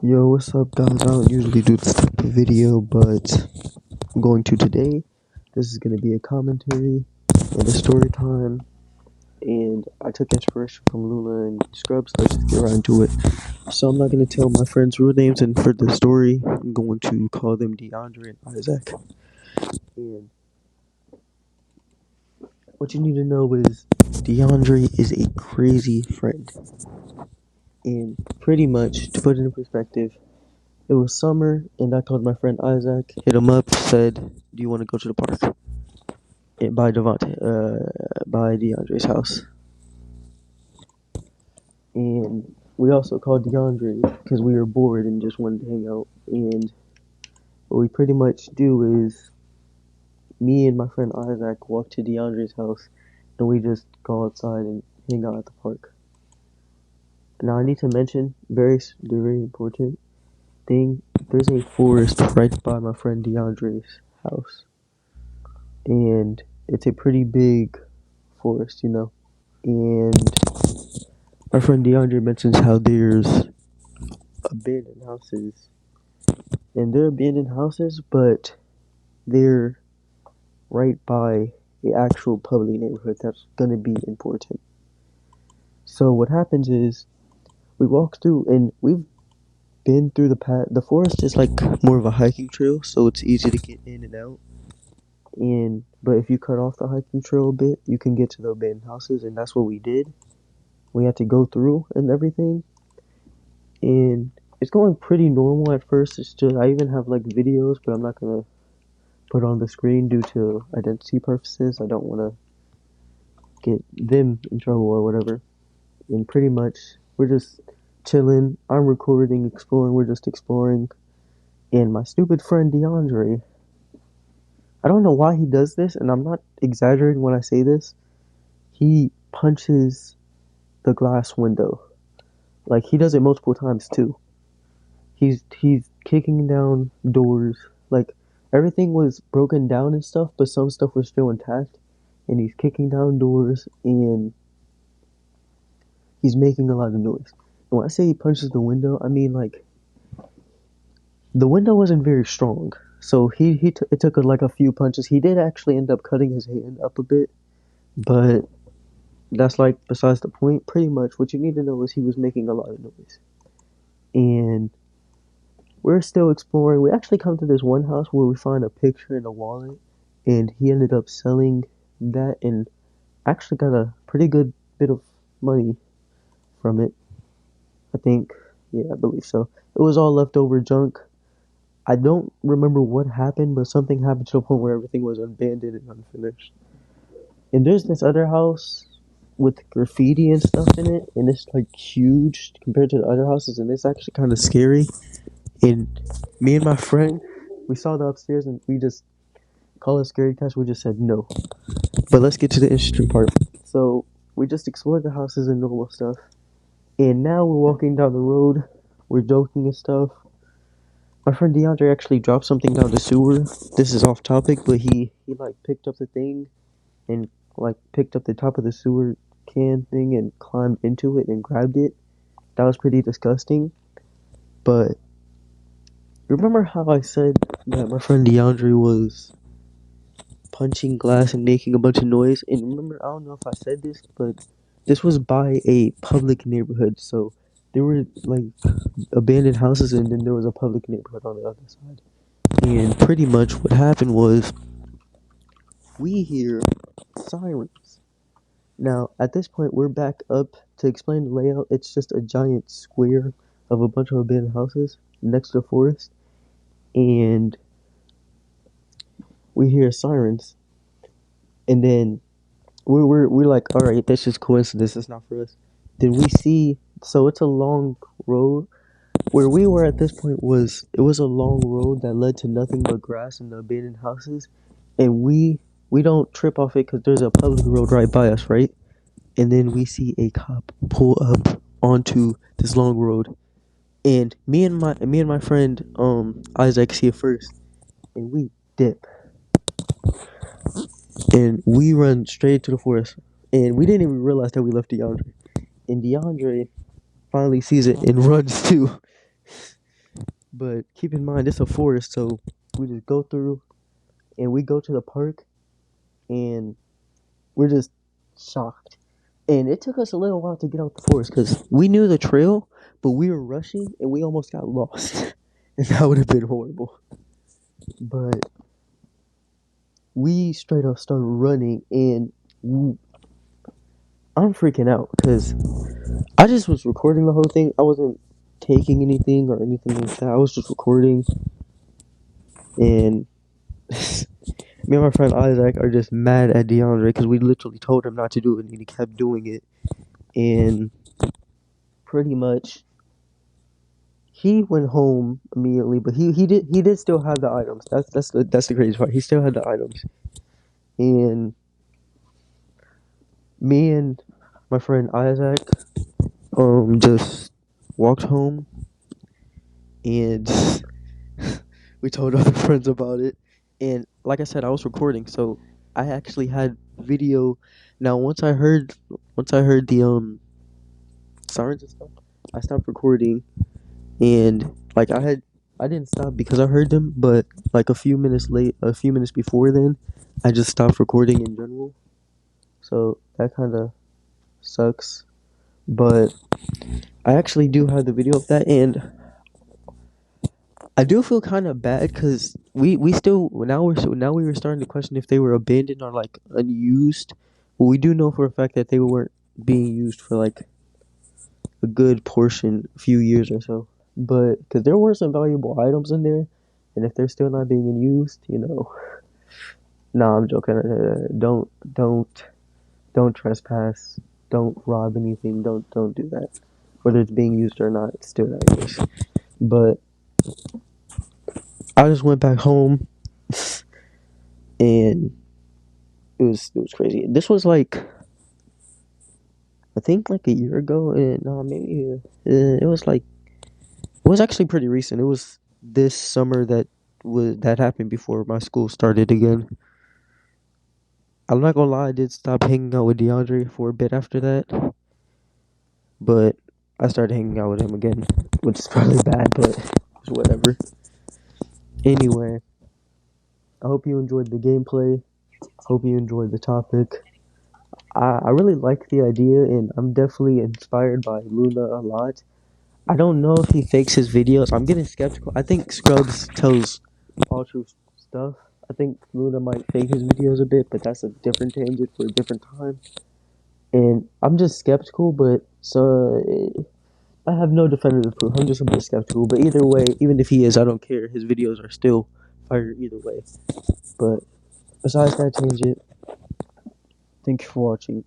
Yo, what's up, guys? I don't usually do this type of video, but I'm going to today. This is going to be a commentary and a story time. And I took inspiration from Luna and Scrubs. Let's just get right into it. So, I'm not going to tell my friends' real names, and for the story, I'm going to call them DeAndre and Isaac. And what you need to know is DeAndre is a crazy friend. And pretty much, to put it in perspective, it was summer, and I called my friend Isaac, hit him up, said, "Do you want to go to the park?" By DeAndre's house. And we also called DeAndre because we were bored and just wanted to hang out. And what we pretty much do is me and my friend Isaac walk to DeAndre's house, and we just go outside and hang out at the park. Now I need to mention very important thing. There's a forest right by my friend DeAndre's house, and it's a pretty big forest, you know. And my friend DeAndre mentions how there's abandoned houses, and they're abandoned houses, but they're right by the actual public neighborhood that's gonna be important. So what happens is we walk through, and we've been through the path. The forest is like more of a hiking trail, so it's easy to get in and out. And but if you cut off the hiking trail a bit, you can get to the abandoned houses, and that's what we did. We had to go through and everything, and it's going pretty normal at first. It's just I even have like videos, but I'm not gonna put on the screen due to identity purposes. I don't want to get them in trouble or whatever. And pretty much we're just chilling. I'm recording, exploring. We're just exploring. And my stupid friend DeAndre, I don't know why he does this, and I'm not exaggerating when I say this. He punches the glass window. Like he does it multiple times too. He's kicking down doors. Like everything was broken down and stuff, but some stuff was still intact. And he's kicking down doors, and he's making a lot of noise. And when I say he punches the window, I mean like the window wasn't very strong, so it took like a few punches. He did actually end up cutting his hand up a bit, but that's like besides the point. Pretty much what you need to know is he was making a lot of noise, and we're still exploring. We actually come to this one house where we find a picture in a wallet, and he ended up selling that and actually got a pretty good bit of money from it. I think, yeah, I believe so. It was all leftover junk. I don't remember what happened, but something happened to the point where everything was abandoned and unfinished. And there's this other house with graffiti and stuff in it, and it's like huge compared to the other houses, and it's actually kind of scary. And me and my friend, we saw the upstairs, and we just call it scary cash. We just said no. But let's get to the interesting part. So we just explored the houses and normal stuff, and now we're walking down the road. We're joking and stuff. My friend DeAndre actually dropped something down the sewer. This is off topic, but he like picked up the thing and like picked up the top of the sewer can thing and climbed into it and grabbed it. That was pretty disgusting. But remember how I said that my friend DeAndre was punching glass and making a bunch of noise? And remember, I don't know if I said this, but this was by a public neighborhood, so there were like abandoned houses, and then there was a public neighborhood on the other side. And pretty much what happened was we hear sirens. Now, at this point, we're back up to explain the layout. It's just a giant square of a bunch of abandoned houses next to the forest, and we hear sirens. And then we're like, all right, that's just coincidence. It's not for us. Then we see, so it's a long road. Where we were at this point was a long road that led to nothing but grass and the abandoned houses, and we don't trip off it because there's a public road right by us, right? And then we see a cop pull up onto this long road, and me and my friend Isaac see it first, and we dip, and we run straight to the forest, and we didn't even realize that we left DeAndre, and DeAndre finally sees it and runs too. But keep in mind, it's a forest, so we just go through and we go to the park and we're just shocked. And it took us a little while to get out the forest because we knew the trail, but we were rushing and we almost got lost. And that would have been horrible. But we straight up started running and I'm freaking out because I just was recording the whole thing. I wasn't taking anything or anything like that. I was just recording and me and my friend Isaac are just mad at DeAndre because we literally told him not to do it and he kept doing it. And pretty much he went home immediately, but he did still have the items. That's the crazy part. He still had the items. And me and my friend Isaac just walked home and we told other friends about it. And like I said, I was recording, so I actually had video. Now once I heard the sirens and stuff, I stopped recording and like I didn't stop because I heard them, but like a few minutes before then, I just stopped recording in general. So that kind of sucks, but I actually do have the video of that, and I do feel kind of bad because we still now we were starting to question if they were abandoned or like unused. But we do know for a fact that they weren't being used for like a good portion, a few years or so. But because there were some valuable items in there, and if they're still not being used, nah, I'm joking. Don't trespass. Don't rob anything. Don't do that. Whether it's being used or not, it's still not yours. But I just went back home, and it was crazy. This was like I think like a year ago, and no, maybe it was like it was actually pretty recent. It was this summer that happened before my school started again. I'm not gonna lie, I did stop hanging out with DeAndre for a bit after that, but I started hanging out with him again, which is probably bad, but it's whatever. Anyway, I hope you enjoyed the gameplay. Hope you enjoyed the topic. I really like the idea, and I'm definitely inspired by Luna a lot. I don't know if he fakes his videos. I'm getting skeptical. I think Scrubs tells all true stuff. I think Luna might fake his videos a bit, but that's a different tangent for a different time. And I'm just skeptical, but so I have no definitive proof. I'm just a bit skeptical. But either way, even if he is, I don't care. His videos are still fire either way. But besides that tangent, thank you for watching.